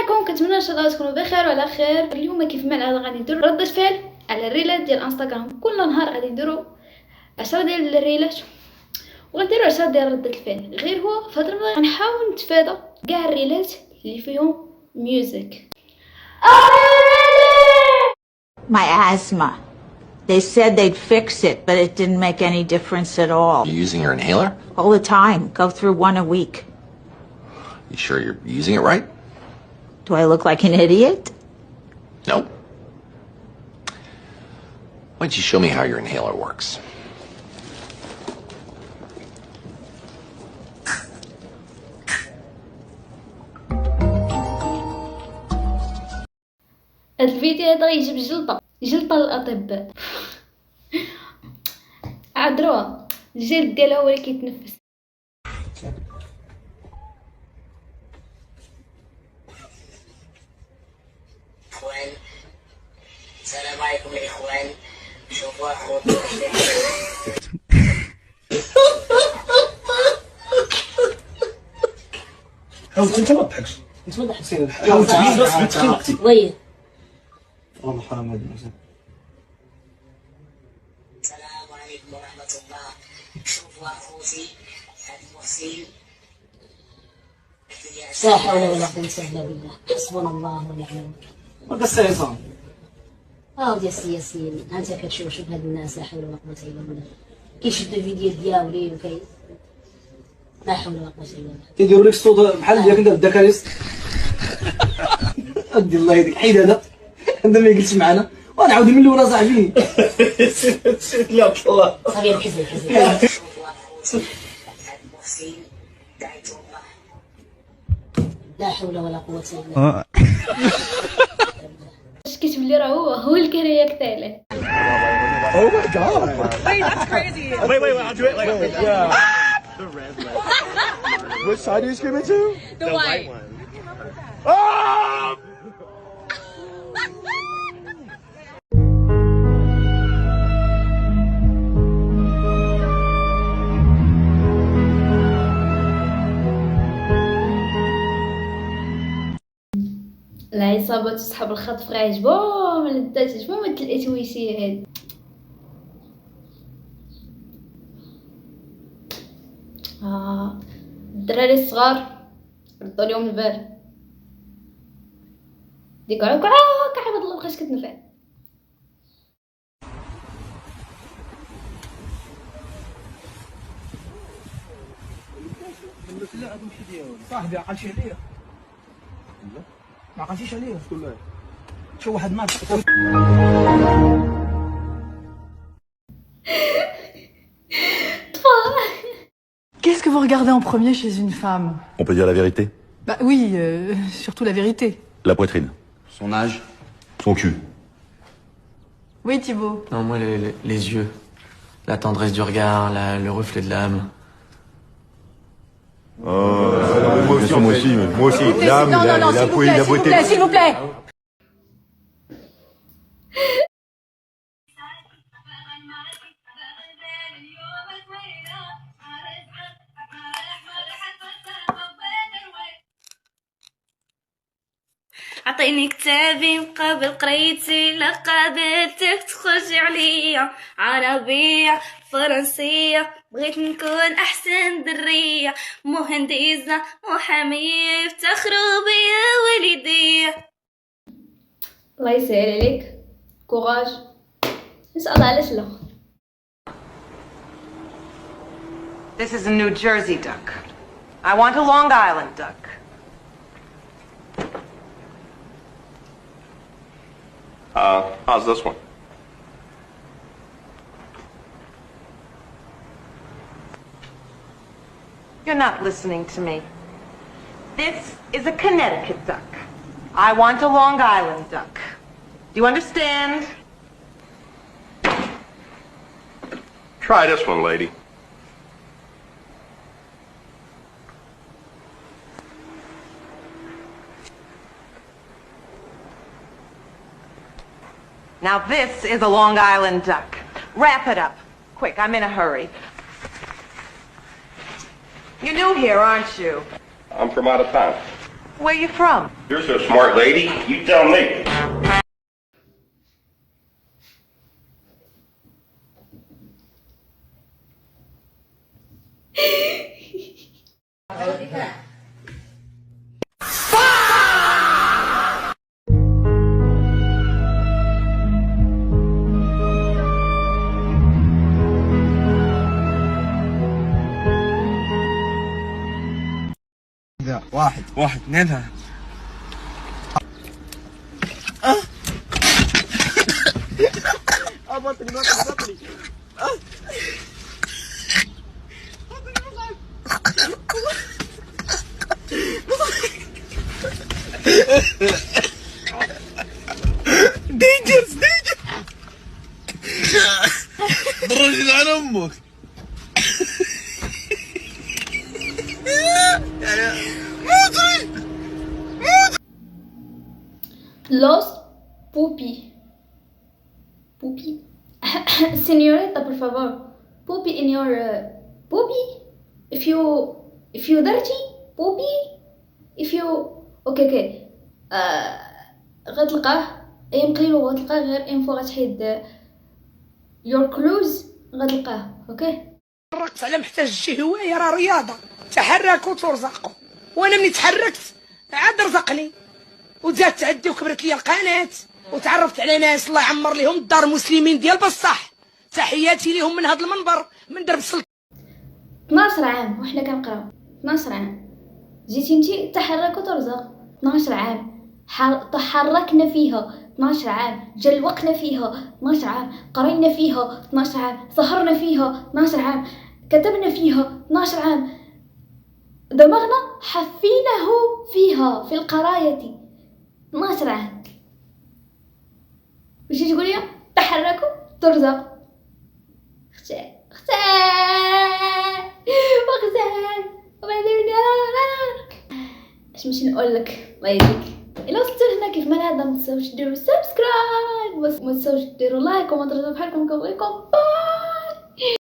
عليكم؟ كنتمنى ان شاء الله تكونوا بخير وعلى خير. اليوم كيف ما العاده غادي نديروا ردة فعل على الريلات ديال انستغرام. كل نهار غادي نديروا 10 ديال الريلات وغنديروا 10 ديال ردة الفعل. غير هو في هاد المره غنحاول نتفادى كاع الريلات اللي فيهم ميوزك. My asthma. They said they'd fix it, but it didn't make any difference at all. You using your inhaler? All the time. Go through one a week. You sure you're using it right? Do I look like an idiot? No. Why don't you show me how your inhaler works? هاد الفيديو هذا يجيب جلطة للأطباء. عذروها الجلد ديالها هو اللي كيتنفس. اخوان السلام عليكم الاخوان شوفوا اخوتي حاول انت ما تضحكش انت ما ضحكتي حاول تبين بس بتخنقتي وي والله حرام هذا المزال. السلام عليكم ورحمه الله شوفوا اخوتي هذا المحسن لا حول ولا قوه الا بالله حسبنا الله ونعم الوكيل ما قصي عصام ودي ياسين انت كتشوف هاد الناس لا حول ولا قوه الا بالله كيشدوا الفيديو ديالي لا حول ولا قوه الا بالله كيديروا لك الصوت بحال ديالك انت الدكاليس. ادي الله يهديك حيد هذا انت ما جلست معنا وانا عاود من الاول صاحبي. لا الله صافي الحزن شوفوا اخوتي هاد المحسن دعيتو الله لا حول ولا قوه الا بالله شكيت بلي راه هو اللي كان رياكت عليه. Oh my god! Wait, that's crazy! Wait, I'll do it like yeah. The red light. Which side are you screaming to? The white one. Oh! العصابات وصحاب الخطف راه عجبهم اللذات عجبهم هاد الاتويسيه هادي. الدراري الصغار ردوا لهم البال ديك عوكا عباد الله بقاش كتنفع. لا هذا ماشي ديالي صاحبي عقل شي عليا ما عقلتيش عليا شكون لا شي واحد مات. Qu'est-ce que vous regardez en premier chez une femme? On peut dire la vérité? Bah oui, surtout la vérité. La poitrine. Son âge? Son cul. Oui, Thibaut. Non, moi, les yeux. La tendresse du regard, le reflet de l'âme. Moi aussi. L'âme, la beauté. S'il vous plaît. عطيني كتابي مقابل قريتي لا قابلتك تخرج عليا عربية فرنسية بغيت نكون أحسن درية مهندسة محامية يفتخروا بيا والديا. الله يسهل عليك كوراج ان شاء الله. علاش لا. This is a New Jersey duck. I want a Long Island duck. How's this one? You're not listening to me. This is a Connecticut duck. I want a Long Island duck. Do you understand? Try this one, lady. Now this is a Long Island duck. Wrap it up. Quick, I'm in a hurry. You're new here, aren't you? I'm from out of town. Where you from? You're so smart, lady. You tell me. واحد اثنين بطني دينجرز برجل عن امك Los Pupi. Señorita, por favor. Pupi in your Pupi. If you dirty Pupi. If you okay. غتلقاه ايام قليل وغتلقاه غير انفو غتحيد your clothes غتلقاه اوكي. الرقص على محتاج شي هوايه، راه رياضه، تحركوا وترزقوا، وانا ملي تحركت عاد رزقني وزاد تعدي وكبرت لي القناه وتعرفت على ناس الله يعمر لهم الدار مسلمين ديال بصح. تحياتي لهم من هذا المنبر من درب السلطان. 12 عام وحنا كنقراو 12 عام جيتي انتي تحرك وترزق. 12 عام تحركنا فيها 12 عام جلوقنا فيها 12 عام قرينا فيها 12 عام سهرنا فيها 12 عام كتبنا فيها 12 عام دماغنا حفينه فيها في القراية 12 عام. وشي تقول لي تحركوا ترزق. اختي وبعدين اش ماشي نقول لك الله يهديك. الا وصلتوا لهنا كيف ما العاده ما تنساوش ديروا سبسكرايب وما تنساوش ديروا لايك وما تنساوش بحالكم كنبغيكم.